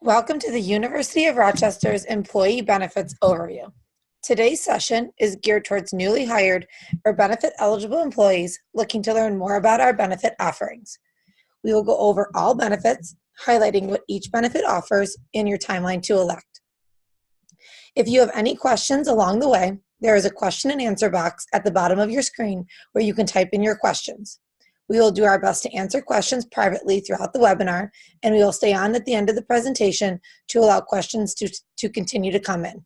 Welcome to the University of Rochester's Employee Benefits Overview. Today's session is geared towards newly hired or benefit-eligible employees looking to learn more about our benefit offerings. We will go over all benefits, highlighting what each benefit offers in your timeline to elect. If you have any questions along the way, there is a question and answer box at the bottom of your screen where you can type in your questions. We will do our best to answer questions privately throughout the webinar, and we will stay on at the end of the presentation to allow questions to continue to come in.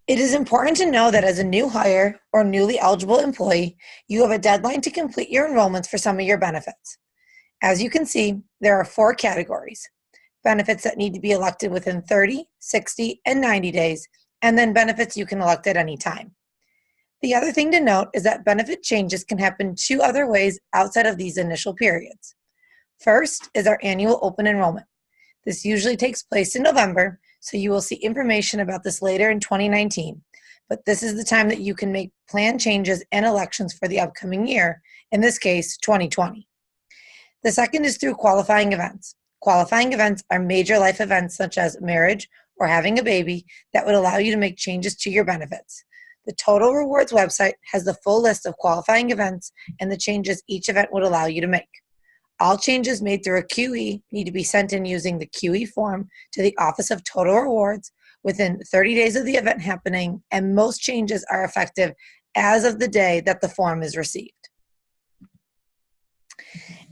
It is important to know that as a new hire or newly eligible employee, you have a deadline to complete your enrollments for some of your benefits. As you can see, there are 4 categories: benefits that need to be elected within 30, 60, and 90 days, and then benefits you can elect at any time. The other thing to note is that benefit changes can happen 2 other ways outside of these initial periods. First is our annual open enrollment. This usually takes place in November, so you will see information about this later in 2019. But this is the time that you can make plan changes and elections for the upcoming year, in this case, 2020. The second is through qualifying events. Qualifying events are major life events such as marriage or having a baby that would allow you to make changes to your benefits. The Total Rewards website has the full list of qualifying events and the changes each event would allow you to make. All changes made through a QE need to be sent in using the QE form to the Office of Total Rewards within 30 days of the event happening, and most changes are effective as of the day that the form is received.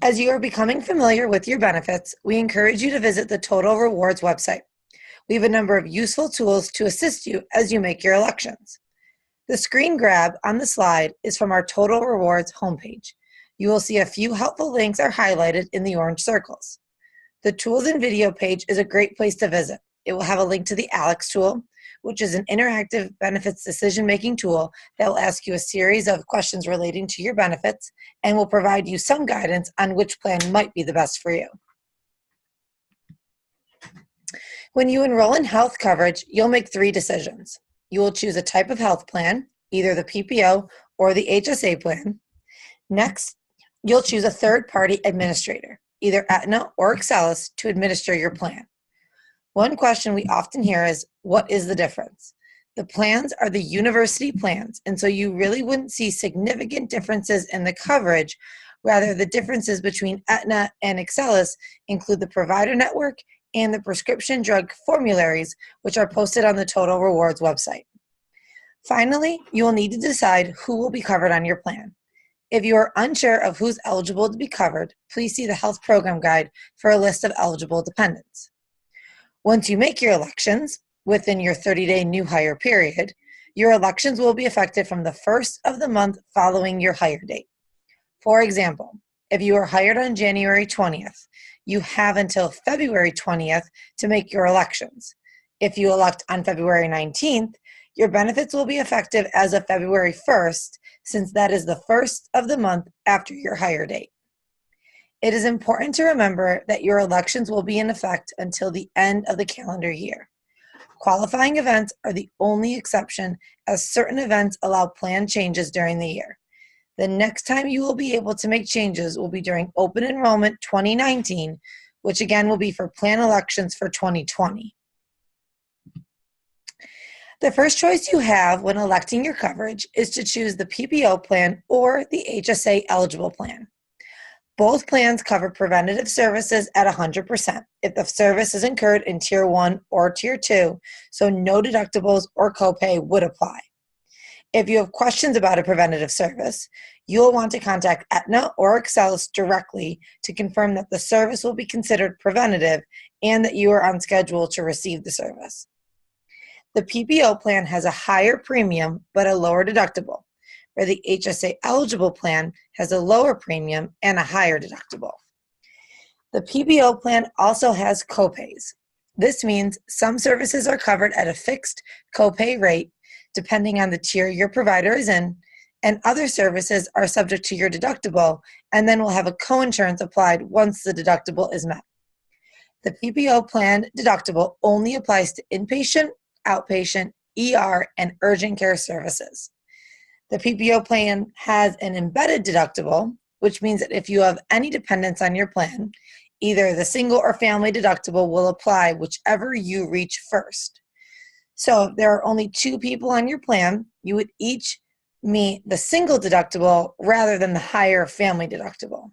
As you are becoming familiar with your benefits, we encourage you to visit the Total Rewards website. We have a number of useful tools to assist you as you make your elections. The screen grab on the slide is from our Total Rewards homepage. You will see a few helpful links are highlighted in the orange circles. The Tools and Video page is a great place to visit. It will have a link to the Alex tool, which is an interactive benefits decision-making tool that will ask you a series of questions relating to your benefits and will provide you some guidance on which plan might be the best for you. When you enroll in health coverage, you'll make 3 decisions. You will choose a type of health plan, either the PPO or the HSA plan. Next, you'll choose a third-party administrator, either Aetna or Excellus, to administer your plan. One question we often hear is, what is the difference? The plans are the university plans, and so you really wouldn't see significant differences in the coverage. Rather, the differences between Aetna and Excellus include the provider network and the prescription drug formularies, which are posted on the Total Rewards website. Finally, you will need to decide who will be covered on your plan. If you are unsure of who's eligible to be covered, please see the Health Program Guide for a list of eligible dependents. Once you make your elections within your 30-day new hire period, your elections will be effective from the 1st of the month following your hire date. For example, if you are hired on January 20th, you have until February 20th to make your elections. If you elect on February 19th, your benefits will be effective as of February 1st, since that is the 1st of the month after your hire date. It is important to remember that your elections will be in effect until the end of the calendar year. Qualifying events are the only exception, as certain events allow plan changes during the year. The next time you will be able to make changes will be during Open Enrollment 2019, which again will be for plan elections for 2020. The first choice you have when electing your coverage is to choose the PPO plan or the HSA eligible plan. Both plans cover preventative services at 100% if the service is incurred in Tier 1 or Tier 2, so no deductibles or copay would apply. If you have questions about a preventative service, you will want to contact Aetna or Excellus directly to confirm that the service will be considered preventative and that you are on schedule to receive the service. The PPO plan has a higher premium but a lower deductible, where the HSA eligible plan has a lower premium and a higher deductible. The PPO plan also has copays. This means some services are covered at a fixed copay rate depending on the tier your provider is in, and other services are subject to your deductible and then will have a coinsurance applied once the deductible is met. The PPO plan deductible only applies to inpatient, outpatient, ER, and urgent care services. The PPO plan has an embedded deductible, which means that if you have any dependents on your plan, either the single or family deductible will apply whichever you reach first. So if there are only 2 people on your plan, you would each meet the single deductible rather than the higher family deductible.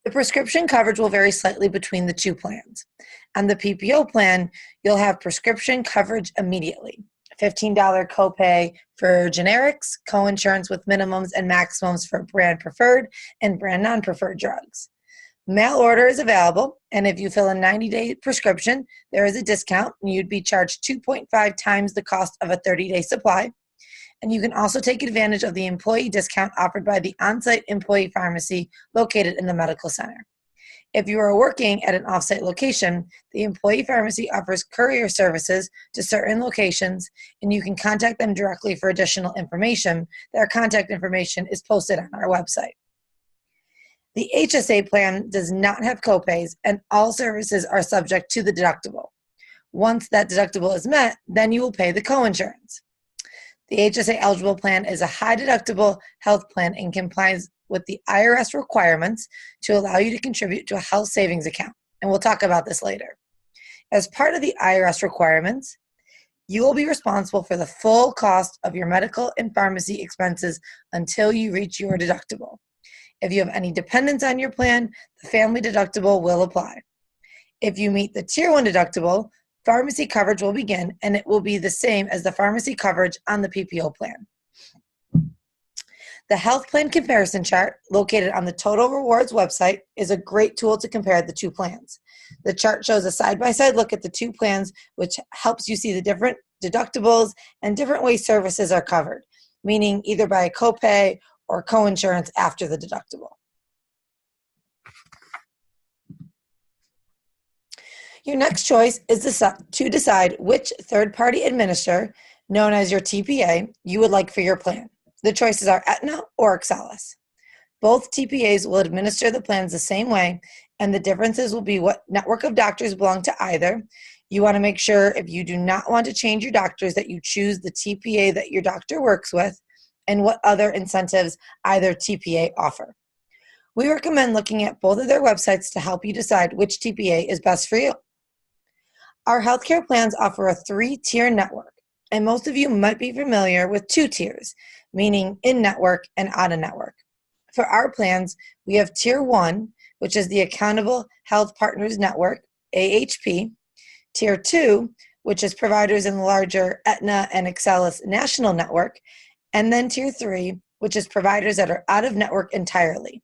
The prescription coverage will vary slightly between the 2 plans. On the PPO plan, you'll have prescription coverage immediately. $15 copay for generics, coinsurance with minimums and maximums for brand preferred and brand non-preferred drugs. Mail order is available, and if you fill a 90-day prescription, there is a discount, and you'd be charged 2.5 times the cost of a 30-day supply. And you can also take advantage of the employee discount offered by the on-site employee pharmacy located in the medical center. If you are working at an off-site location, the employee pharmacy offers courier services to certain locations, and you can contact them directly for additional information. Their contact information is posted on our website. The HSA plan does not have copays, and all services are subject to the deductible. Once that deductible is met, then you will pay the coinsurance. The HSA eligible plan is a high deductible health plan and complies with the IRS requirements to allow you to contribute to a health savings account, and we'll talk about this later. As part of the IRS requirements, you will be responsible for the full cost of your medical and pharmacy expenses until you reach your deductible. If you have any dependents on your plan, the family deductible will apply. If you meet the Tier 1 deductible, pharmacy coverage will begin, and it will be the same as the pharmacy coverage on the PPO plan. The health plan comparison chart located on the Total Rewards website is a great tool to compare the 2 plans. The chart shows a side-by-side look at the 2 plans, which helps you see the different deductibles and different ways services are covered, meaning either by a copay or coinsurance after the deductible. Your next choice is to decide which third-party administrator, known as your TPA, you would like for your plan. The choices are Aetna or Excelis. Both TPAs will administer the plans the same way, and the differences will be what network of doctors belong to either. You want to make sure, if you do not want to change your doctors, that you choose the TPA that your doctor works with and what other incentives either TPA offer. We recommend looking at both of their websites to help you decide which TPA is best for you. Our healthcare plans offer a 3-tier network, and most of you might be familiar with 2 tiers, meaning in-network and out-of-network. For our plans, we have Tier 1, which is the Accountable Health Partners Network, AHP, Tier 2, which is providers in the larger Aetna and Excelis national network, and then Tier 3, which is providers that are out-of-network entirely.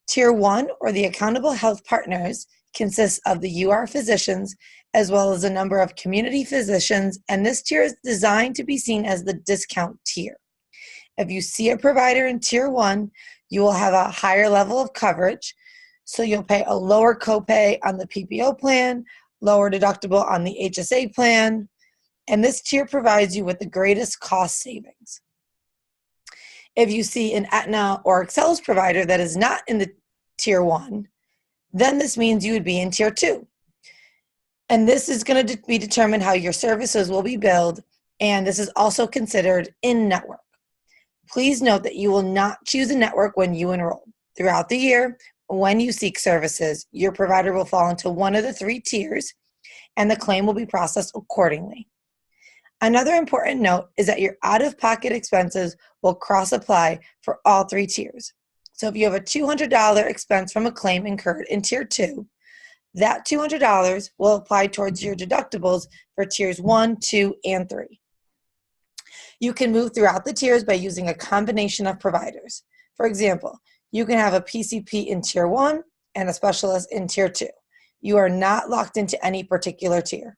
Tier 1, or the Accountable Health Partners, consists of the UR physicians as well as a number of community physicians, and this tier is designed to be seen as the discount tier. If you see a provider in Tier 1, you will have a higher level of coverage, so you'll pay a lower copay on the PPO plan, lower deductible on the HSA plan, and this tier provides you with the greatest cost savings. If you see an Aetna or Excelis provider that is not in the Tier 1, then this means you would be in Tier 2. And this is going to be determined how your services will be billed, and this is also considered in-network. Please note that you will not choose a network when you enroll. Throughout the year, when you seek services, your provider will fall into one of the 3 tiers, and the claim will be processed accordingly. Another important note is that your out-of-pocket expenses will cross-apply for all 3 tiers. So if you have a $200 expense from a claim incurred in Tier 2, that $200 will apply towards your deductibles for Tiers 1, 2, and 3. You can move throughout the tiers by using a combination of providers. For example, you can have a PCP in Tier 1 and a specialist in Tier 2. You are not locked into any particular tier.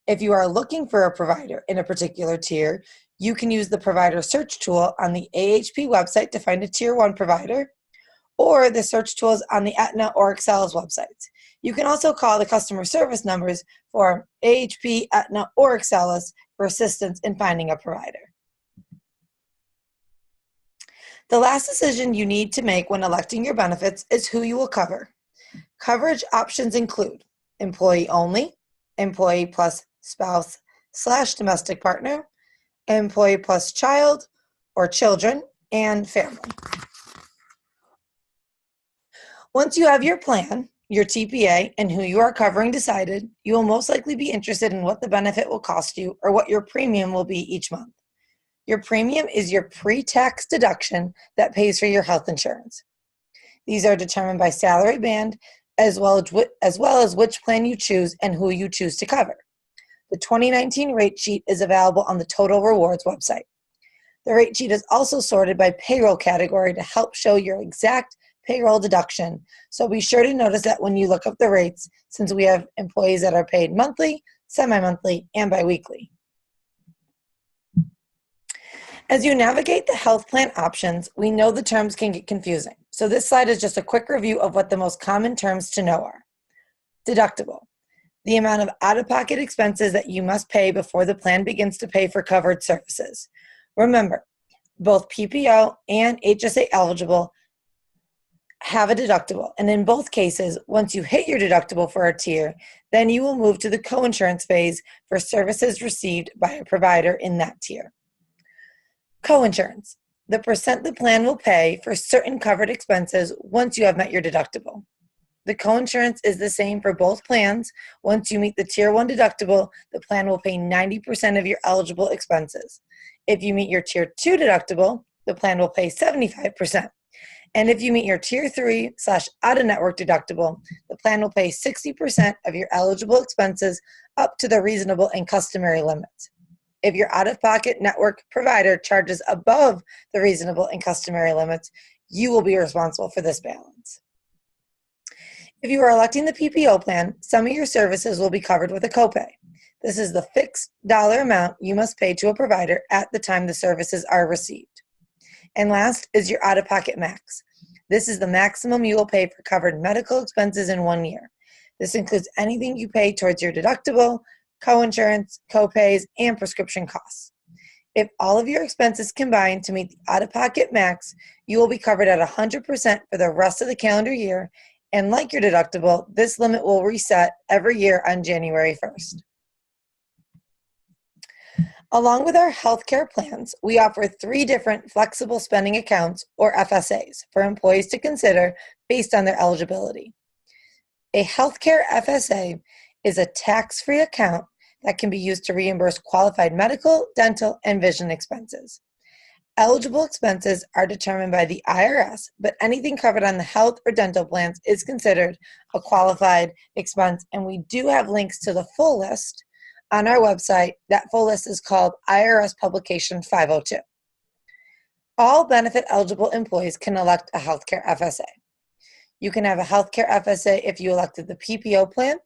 If you are looking for a provider in a particular tier, you can use the provider search tool on the AHP website to find a Tier 1 provider, or the search tools on the Aetna or Excelis websites. You can also call the customer service numbers for AHP, Aetna, or Excelis for assistance in finding a provider. The last decision you need to make when electing your benefits is who you will cover. Coverage options include employee only, employee plus spouse/domestic partner, employee plus child or children, and family. Once you have your plan, your TPA, and who you are covering decided, you will most likely be interested in what the benefit will cost you or what your premium will be each month. Your premium is your pre-tax deduction that pays for your health insurance. These are determined by salary band as well as which plan you choose and who you choose to cover. The 2019 rate sheet is available on the Total Rewards website. The rate sheet is also sorted by payroll category to help show your exact payroll deduction. So be sure to notice that when you look up the rates, since we have employees that are paid monthly, semi-monthly, and biweekly. As you navigate the health plan options, we know the terms can get confusing. So this slide is just a quick review of what the most common terms to know are. Deductible, the amount of out-of-pocket expenses that you must pay before the plan begins to pay for covered services. Remember, both PPO and HSA eligible have a deductible, and in both cases, once you hit your deductible for a tier, then you will move to the coinsurance phase for services received by a provider in that tier. Coinsurance, the percent the plan will pay for certain covered expenses once you have met your deductible. The coinsurance is the same for both plans. Once you meet the Tier 1 deductible, the plan will pay 90% of your eligible expenses. If you meet your Tier 2 deductible, the plan will pay 75%. And if you meet your Tier 3 / out-of-network deductible, the plan will pay 60% of your eligible expenses up to the reasonable and customary limits. If your out-of-pocket network provider charges above the reasonable and customary limits, you will be responsible for this balance. If you are electing the PPO plan, some of your services will be covered with a copay. This is the fixed dollar amount you must pay to a provider at the time the services are received. And last is your out-of-pocket max. This is the maximum you will pay for covered medical expenses in 1 year. This includes anything you pay towards your deductible, coinsurance, copays, and prescription costs. If all of your expenses combine to meet the out-of-pocket max, you will be covered at 100% for the rest of the calendar year, and like your deductible, this limit will reset every year on January 1st. Along with our healthcare plans, we offer 3 different flexible spending accounts, or FSAs, for employees to consider based on their eligibility. A healthcare FSA is a tax-free account that can be used to reimburse qualified medical, dental, and vision expenses. Eligible expenses are determined by the IRS, but anything covered on the health or dental plans is considered a qualified expense, and we do have links to the full list on our website. That full list is called IRS Publication 502. All benefit eligible employees can elect a healthcare FSA. You can have a healthcare FSA if you elected the PPO plan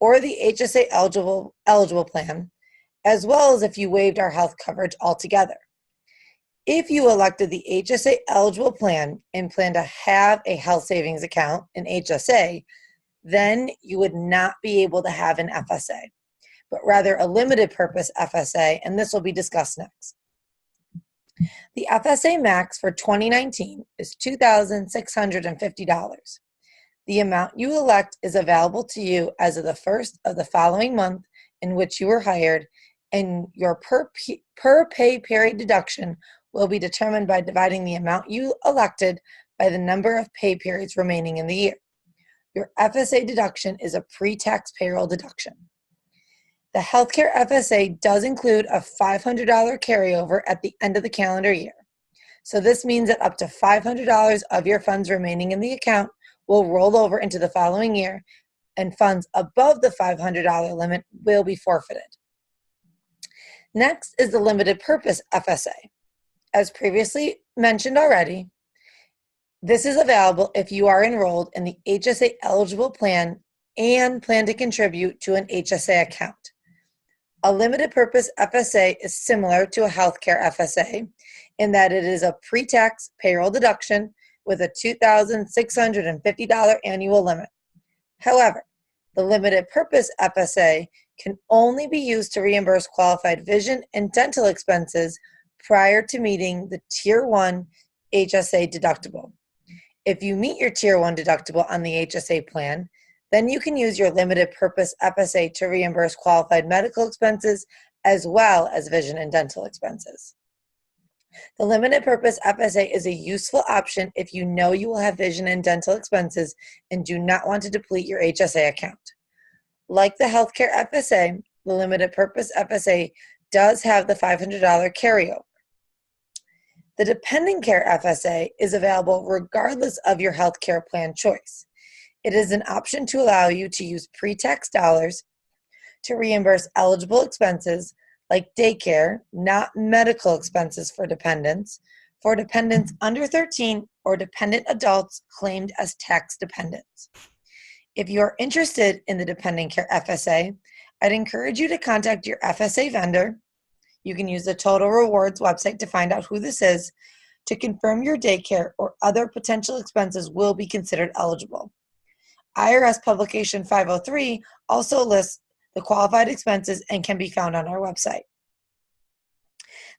or the HSA eligible plan, as well as if you waived our health coverage altogether. If you elected the HSA eligible plan and plan to have a health savings account, an HSA, then you would not be able to have an FSA, but rather a limited purpose FSA, and this will be discussed next. The FSA max for 2019 is $2,650. The amount you elect is available to you as of the first of the following month in which you were hired, and your per pay period deduction will be determined by dividing the amount you elected by the number of pay periods remaining in the year. Your FSA deduction is a pre-tax payroll deduction. The healthcare FSA does include a $500 carryover at the end of the calendar year. So this means that up to $500 of your funds remaining in the account will roll over into the following year, and funds above the $500 limit will be forfeited. Next is the limited purpose FSA. As previously mentioned already, this is available if you are enrolled in the HSA eligible plan and plan to contribute to an HSA account. A limited purpose FSA is similar to a healthcare FSA in that it is a pre-tax payroll deduction with a $2,650 annual limit. However, the limited purpose FSA can only be used to reimburse qualified vision and dental expenses prior to meeting the Tier 1 HSA deductible. If you meet your Tier 1 deductible on the HSA plan, then you can use your limited purpose FSA to reimburse qualified medical expenses as well as vision and dental expenses. The limited purpose FSA is a useful option if you know you will have vision and dental expenses and do not want to deplete your HSA account. Like the healthcare FSA, the limited purpose FSA does have the $500 carryover. The dependent care FSA is available regardless of your healthcare plan choice. It is an option to allow you to use pre-tax dollars to reimburse eligible expenses like daycare, not medical expenses for dependents under 13 or dependent adults claimed as tax dependents. If you are interested in the dependent care FSA, I'd encourage you to contact your FSA vendor. You can use the Total Rewards website to find out who this is to confirm your daycare or other potential expenses will be considered eligible. IRS Publication 503 also lists the qualified expenses and can be found on our website.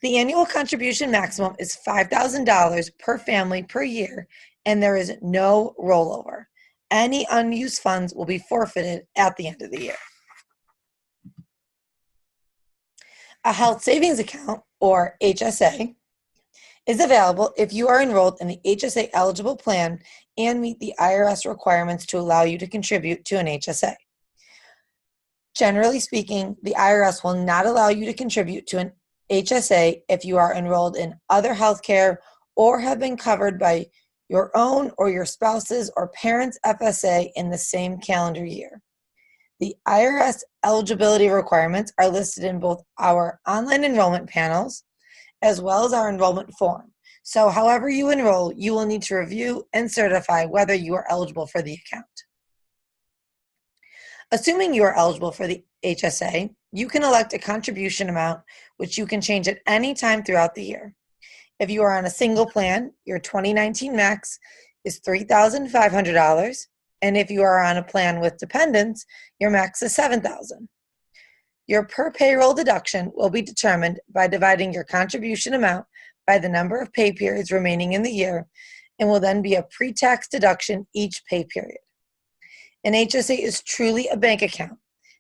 The annual contribution maximum is $5,000 per family per year, and there is no rollover. Any unused funds will be forfeited at the end of the year. A health savings account, or HSA, is available if you are enrolled in the HSA eligible plan and meet the IRS requirements to allow you to contribute to an HSA. Generally speaking, the IRS will not allow you to contribute to an HSA if you are enrolled in other healthcare or have been covered by your own or your spouse's or parents' FSA in the same calendar year. The IRS eligibility requirements are listed in both our online enrollment panels as well as our enrollment form. So however you enroll, you will need to review and certify whether you are eligible for the account. Assuming you are eligible for the HSA, you can elect a contribution amount, which you can change at any time throughout the year. If you are on a single plan, your 2019 max is $3,500, and if you are on a plan with dependents, your max is $7,000. Your per payroll deduction will be determined by dividing your contribution amount by the number of pay periods remaining in the year, and will then be a pre-tax deduction each pay period. An HSA is truly a bank account.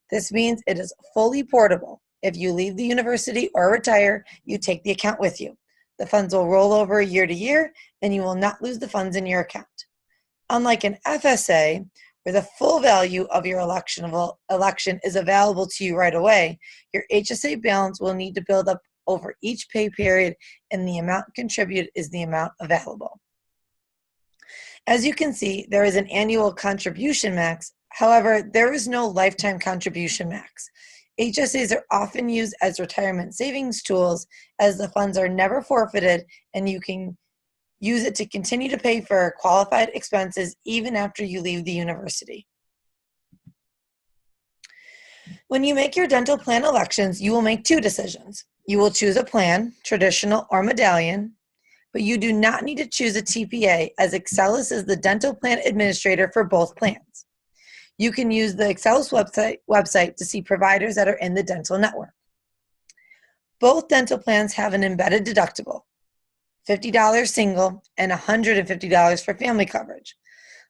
This means it is fully portable. If you leave the university or retire, you take the account with you. The funds will roll over year to year, and you will not lose the funds in your account. Unlike an FSA, where the full value of your election is available to you right away, your HSA balance will need to build up over each pay period, and the amount contributed is the amount available. As you can see, there is an annual contribution max. However, there is no lifetime contribution max. HSAs are often used as retirement savings tools, as the funds are never forfeited and you can use it to continue to pay for qualified expenses even after you leave the university. When you make your dental plan elections, you will make two decisions. You will choose a plan, traditional or medallion, but you do not need to choose a TPA, as Excelis is the dental plan administrator for both plans. You can use the Excelis website to see providers that are in the dental network. Both dental plans have an embedded deductible, $50 single and $150 for family coverage.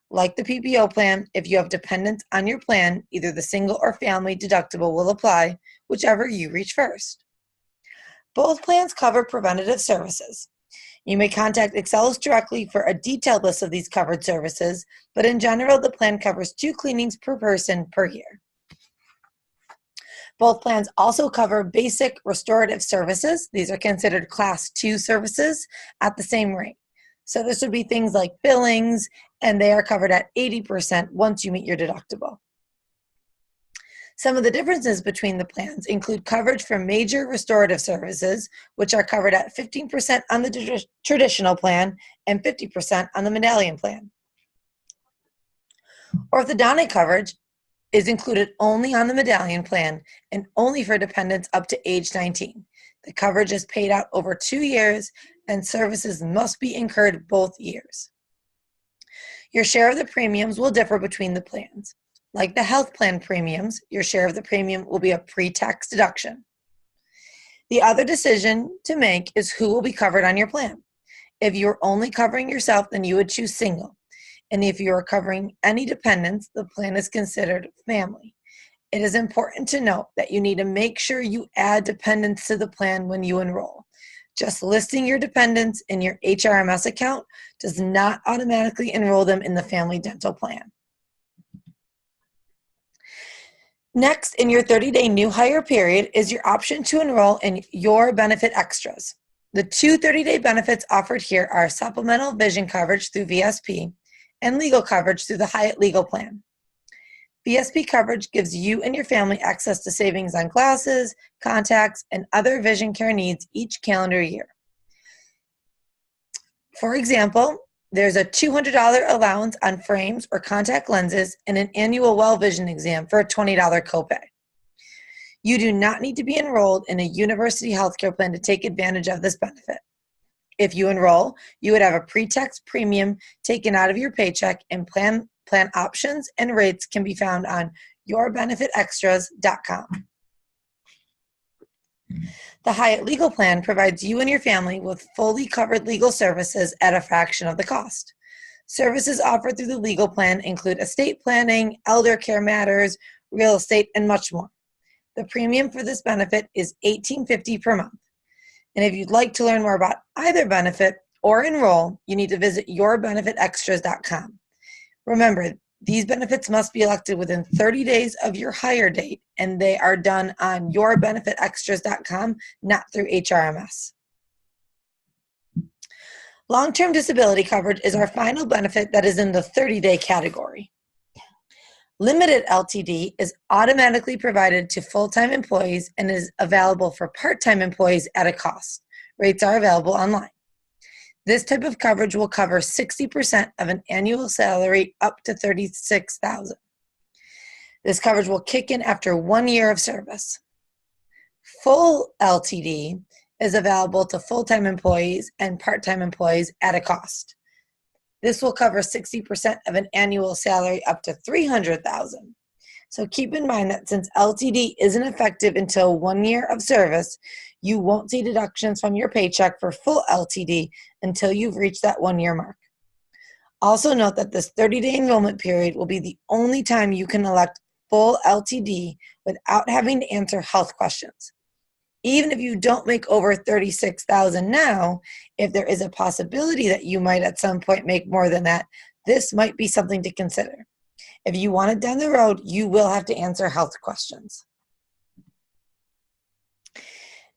Like the PPO plan, if you have dependents on your plan, either the single or family deductible will apply, whichever you reach first. Both plans cover preventative services. You may contact Excelis directly for a detailed list of these covered services, but in general, the plan covers 2 cleanings per person per year. Both plans also cover basic restorative services. These are considered Class 2 services at the same rate. So this would be things like billings, and they are covered at 80% once you meet your deductible. Some of the differences between the plans include coverage for major restorative services, which are covered at 15% on the traditional plan and 50% on the medallion plan. Orthodontic coverage is included only on the medallion plan and only for dependents up to age 19. The coverage is paid out over 2 years, and services must be incurred both years. Your share of the premiums will differ between the plans. Like the health plan premiums, your share of the premium will be a pre-tax deduction. The other decision to make is who will be covered on your plan. If you're only covering yourself, then you would choose single. And if you are covering any dependents, the plan is considered family. It is important to note that you need to make sure you add dependents to the plan when you enroll. Just listing your dependents in your HRMS account does not automatically enroll them in the family dental plan. Next, in your 30-day new hire period is your option to enroll in your benefit extras. The two 30-day benefits offered here are supplemental vision coverage through VSP and legal coverage through the Hyatt Legal Plan. VSP coverage gives you and your family access to savings on glasses, contacts, and other vision care needs each calendar year. For example, there's a $200 allowance on frames or contact lenses and an annual well vision exam for a $20 copay. You do not need to be enrolled in a university healthcare plan to take advantage of this benefit. If you enroll, you would have a pre-tax premium taken out of your paycheck, and plan options and rates can be found on yourbenefitextras.com. The Hyatt Legal Plan provides you and your family with fully covered legal services at a fraction of the cost. Services offered through the legal plan include estate planning, elder care matters, real estate, and much more. The premium for this benefit is $18.50 per month. And if you'd like to learn more about either benefit or enroll, you need to visit yourbenefitextras.com. Remember, these benefits must be elected within 30 days of your hire date, and they are done on yourbenefitextras.com, not through HRMS. Long-term disability coverage is our final benefit that is in the 30-day category. Limited LTD is automatically provided to full-time employees and is available for part-time employees at a cost. Rates are available online. This type of coverage will cover 60% of an annual salary up to $36,000. This coverage will kick in after 1 year of service. Full LTD is available to full-time employees and part-time employees at a cost. This will cover 60% of an annual salary up to $300,000. So keep in mind that since LTD isn't effective until 1 year of service, you won't see deductions from your paycheck for full LTD until you've reached that 1 year mark. Also note that this 30-day enrollment period will be the only time you can elect full LTD without having to answer health questions. Even if you don't make over $36,000 now, if there is a possibility that you might at some point make more than that, this might be something to consider. If you want it down the road, you will have to answer health questions.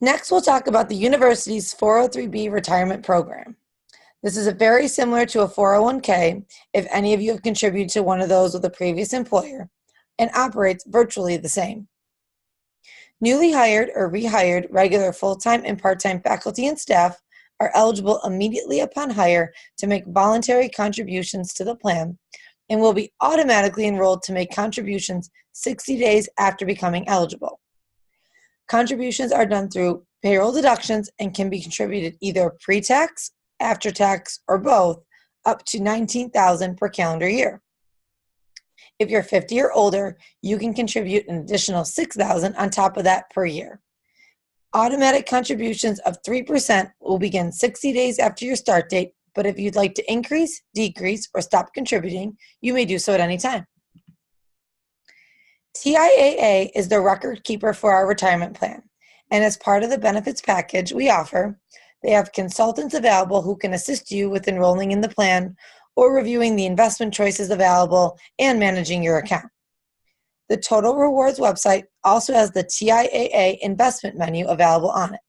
Next, we'll talk about the university's 403B retirement program. This is very similar to a 401k if any of you have contributed to one of those with a previous employer, and operates virtually the same. Newly hired or rehired regular full-time and part-time faculty and staff are eligible immediately upon hire to make voluntary contributions to the plan and will be automatically enrolled to make contributions 60 days after becoming eligible. Contributions are done through payroll deductions and can be contributed either pre-tax, after-tax, or both, up to $19,000 per calendar year. If you're 50 or older, you can contribute an additional $6,000 on top of that per year. Automatic contributions of 3% will begin 60 days after your start date, but if you'd like to increase, decrease, or stop contributing, you may do so at any time. TIAA is the record keeper for our retirement plan, and as part of the benefits package we offer, they have consultants available who can assist you with enrolling in the plan or reviewing the investment choices available and managing your account. The Total Rewards website also has the TIAA investment menu available on it.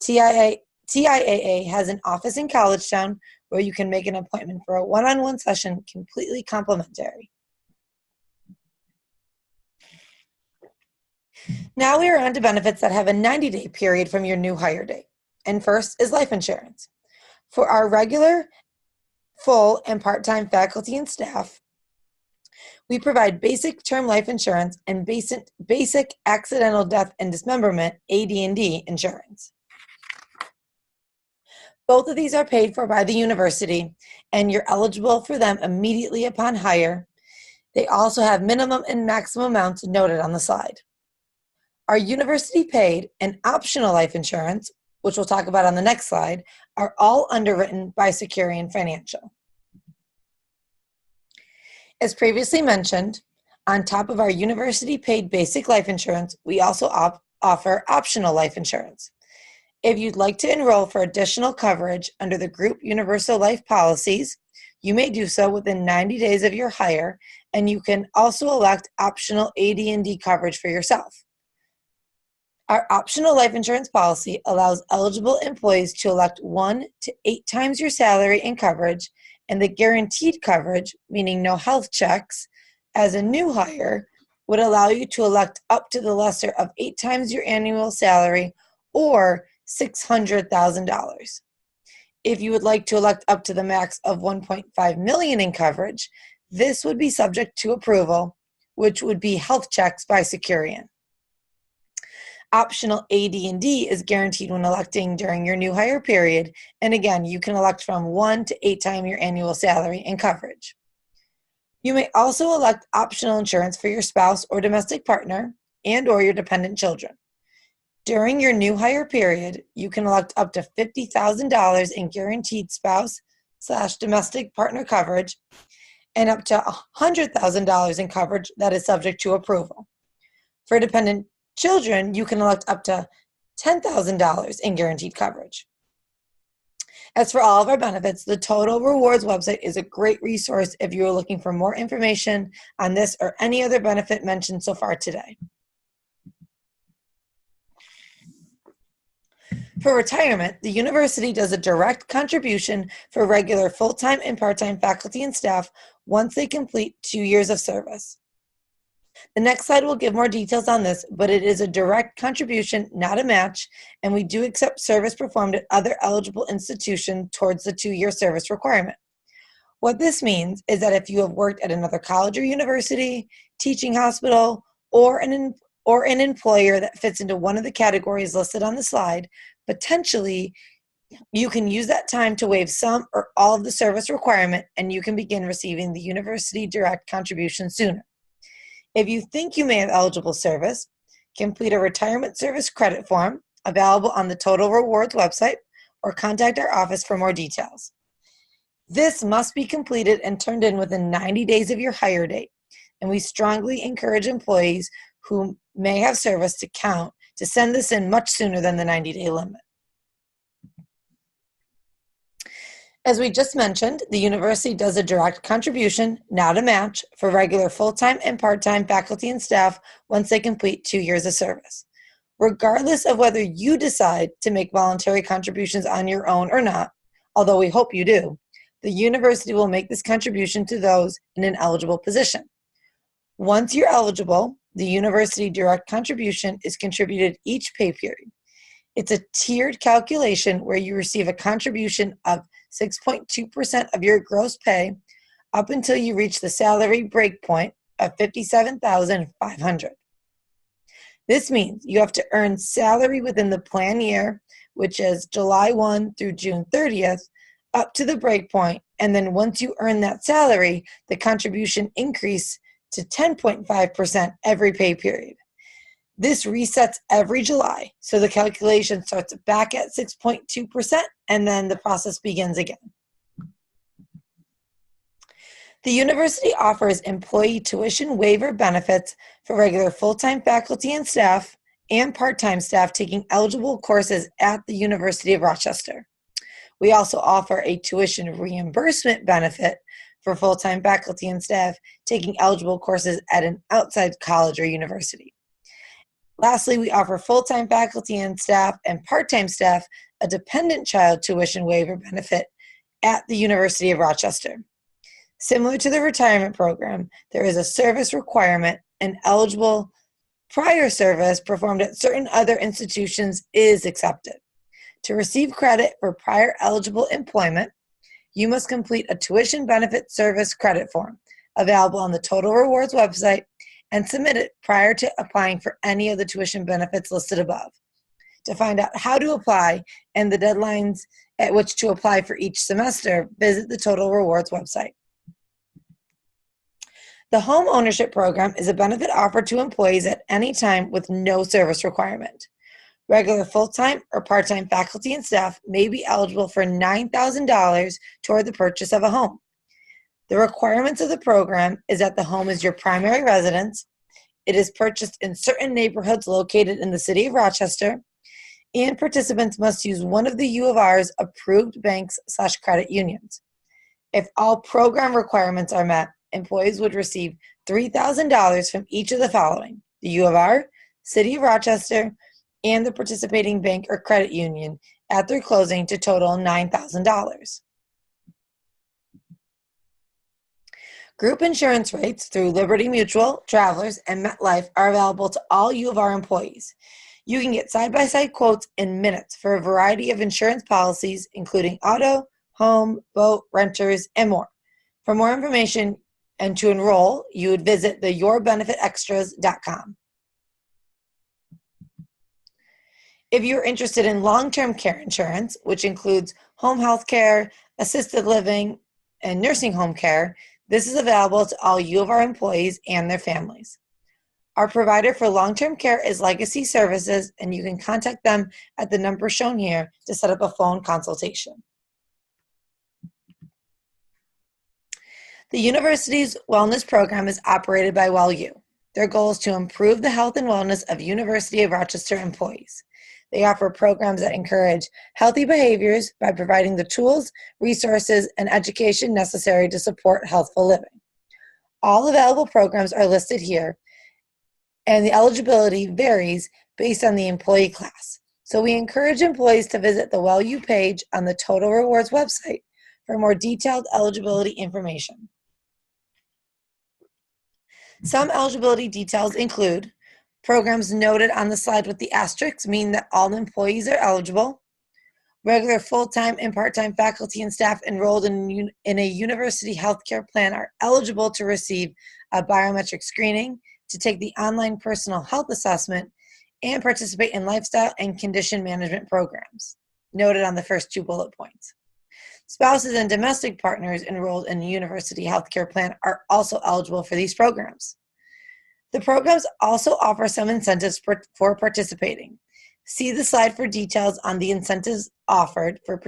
TIAA has an office in College Town where you can make an appointment for a one-on-one session completely complimentary. Now we are on to benefits that have a 90-day period from your new hire date. And first is life insurance. For our regular, full, and part-time faculty and staff, we provide basic term life insurance and basic accidental death and dismemberment, AD&D insurance. Both of these are paid for by the university, and you're eligible for them immediately upon hire. They also have minimum and maximum amounts noted on the slide. Our university paid and optional life insurance, which we'll talk about on the next slide, are all underwritten by Securian Financial. As previously mentioned, on top of our university paid basic life insurance, we also offer optional life insurance. If you'd like to enroll for additional coverage under the Group Universal Life policies, you may do so within 90 days of your hire, and you can also elect optional AD&D coverage for yourself. Our optional life insurance policy allows eligible employees to elect 1 to 8 times your salary in coverage, and the guaranteed coverage, meaning no health checks, as a new hire, would allow you to elect up to the lesser of 8 times your annual salary or $600,000. If you would like to elect up to the max of $1.5 million in coverage, this would be subject to approval, which would be health checks by Securian. Optional AD&D is guaranteed when electing during your new hire period, and again, you can elect from 1 to 8 times your annual salary in coverage. You may also elect optional insurance for your spouse or domestic partner and or your dependent children. During your new hire period, you can elect up to $50,000 in guaranteed spouse/domestic partner coverage and up to $100,000 in coverage that is subject to approval. For dependent children, you can elect up to $10,000 in guaranteed coverage. As for all of our benefits, the Total Rewards website is a great resource if you are looking for more information on this or any other benefit mentioned so far today. For retirement, the university does a direct contribution for regular full-time and part-time faculty and staff once they complete 2 years of service. The next slide will give more details on this, but it is a direct contribution, not a match, and we do accept service performed at other eligible institutions towards the 2-year service requirement. What this means is that if you have worked at another college or university, teaching hospital, or an employer that fits into one of the categories listed on the slide, potentially you can use that time to waive some or all of the service requirement, and you can begin receiving the university direct contribution sooner. If you think you may have eligible service, complete a retirement service credit form available on the Total Rewards website or contact our office for more details. This must be completed and turned in within 90 days of your hire date, and we strongly encourage employees who may have service to count to send this in much sooner than the 90-day limit. As we just mentioned, the university does a direct contribution, not a match, for regular full-time and part-time faculty and staff once they complete 2 years of service. Regardless of whether you decide to make voluntary contributions on your own or not, although we hope you do, the university will make this contribution to those in an eligible position. Once you're eligible, the university direct contribution is contributed each pay period. It's a tiered calculation where you receive a contribution of 6.2% of your gross pay up until you reach the salary breakpoint of $57,500. This means you have to earn salary within the plan year, which is July 1 through June 30th, up to the breakpoint, and then once you earn that salary, the contribution increases to 10.5% every pay period. This resets every July, so the calculation starts back at 6.2%, and then the process begins again. The university offers employee tuition waiver benefits for regular full-time faculty and staff and part-time staff taking eligible courses at the University of Rochester. We also offer a tuition reimbursement benefit for full-time faculty and staff taking eligible courses at an outside college or university. Lastly, we offer full-time faculty and staff and part-time staff a dependent child tuition waiver benefit at the University of Rochester. Similar to the retirement program, there is a service requirement, and eligible prior service performed at certain other institutions is accepted. To receive credit for prior eligible employment, you must complete a tuition benefit service credit form available on the Total Rewards website and submit it prior to applying for any of the tuition benefits listed above. To find out how to apply and the deadlines at which to apply for each semester, visit the Total Rewards website. The home ownership program is a benefit offered to employees at any time with no service requirement. Regular full-time or part-time faculty and staff may be eligible for $9,000 toward the purchase of a home. The requirements of the program is that the home is your primary residence, it is purchased in certain neighborhoods located in the city of Rochester, and participants must use one of the U of R's approved banks/credit unions. If all program requirements are met, employees would receive $3,000 from each of the following: the U of R, City of Rochester, and the participating bank or credit union at their closing to total $9,000. Group insurance rates through Liberty Mutual, Travelers, and MetLife are available to all U of R employees. You can get side-by-side quotes in minutes for a variety of insurance policies, including auto, home, boat, renters, and more. For more information and to enroll, you would visit the yourbenefitextras.com. If you're interested in long-term care insurance, which includes home health care, assisted living, and nursing home care, this is available to all U of R employees and their families. Our provider for long-term care is Legacy Services, and you can contact them at the number shown here to set up a phone consultation. The university's wellness program is operated by WellU. Their goal is to improve the health and wellness of University of Rochester employees. They offer programs that encourage healthy behaviors by providing the tools, resources, and education necessary to support healthful living. All available programs are listed here, and the eligibility varies based on the employee class. So we encourage employees to visit the WellU page on the Total Rewards website for more detailed eligibility information. Some eligibility details include programs noted on the slide with the asterisks mean that all employees are eligible. Regular full-time and part-time faculty and staff enrolled in a university healthcare plan are eligible to receive a biometric screening, to take the online personal health assessment, and participate in lifestyle and condition management programs, noted on the first 2 bullet points. Spouses and domestic partners enrolled in a university healthcare plan are also eligible for these programs. The programs also offer some incentives for participating. See the slide for details on the incentives offered for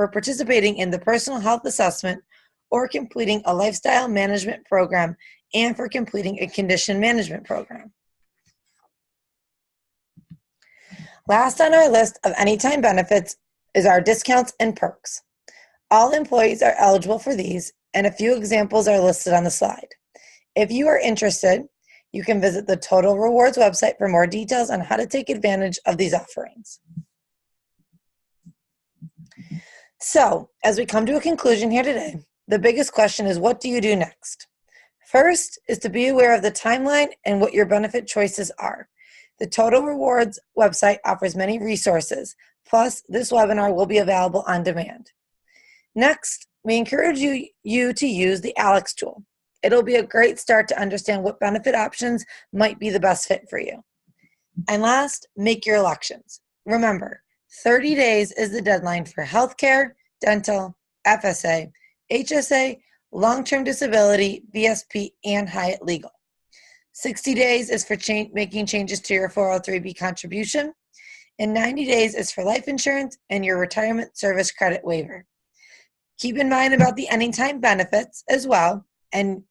participating in the personal health assessment or completing a lifestyle management program and for completing a condition management program. Last on our list of anytime benefits is our discounts and perks. All employees are eligible for these, and a few examples are listed on the slide. If you are interested, you can visit the Total Rewards website for more details on how to take advantage of these offerings. So, as we come to a conclusion here today, the biggest question is, what do you do next? First is to be aware of the timeline and what your benefit choices are. The Total Rewards website offers many resources, plus this webinar will be available on demand. Next, we encourage you to use the ALEX tool. It'll be a great start to understand what benefit options might be the best fit for you. And last, make your elections. Remember, 30 days is the deadline for healthcare, dental, FSA, HSA, long-term disability, VSP, and Hyatt Legal. 60 days is for making changes to your 403B contribution, and 90 days is for life insurance and your retirement service credit waiver. Keep in mind about the anytime benefits as well, and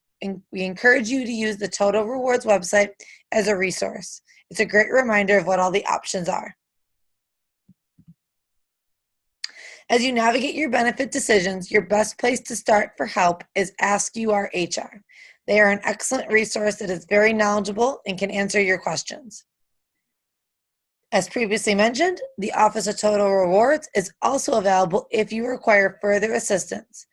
we encourage you to use the Total Rewards website as a resource. It's a great reminder of what all the options are. As you navigate your benefit decisions, your best place to start for help is Ask UR HR. They are an excellent resource that is very knowledgeable and can answer your questions. As previously mentioned, the Office of Total Rewards is also available if you require further assistance.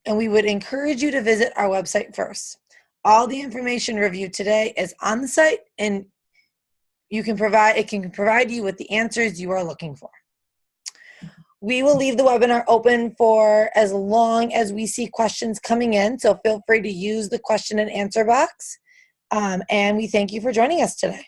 And we would encourage you to visit our website first. All the information reviewed today is on the site, and it can provide you with the answers you are looking for. We will leave the webinar open for as long as we see questions coming in, so feel free to use the question and answer box. And we thank you for joining us today.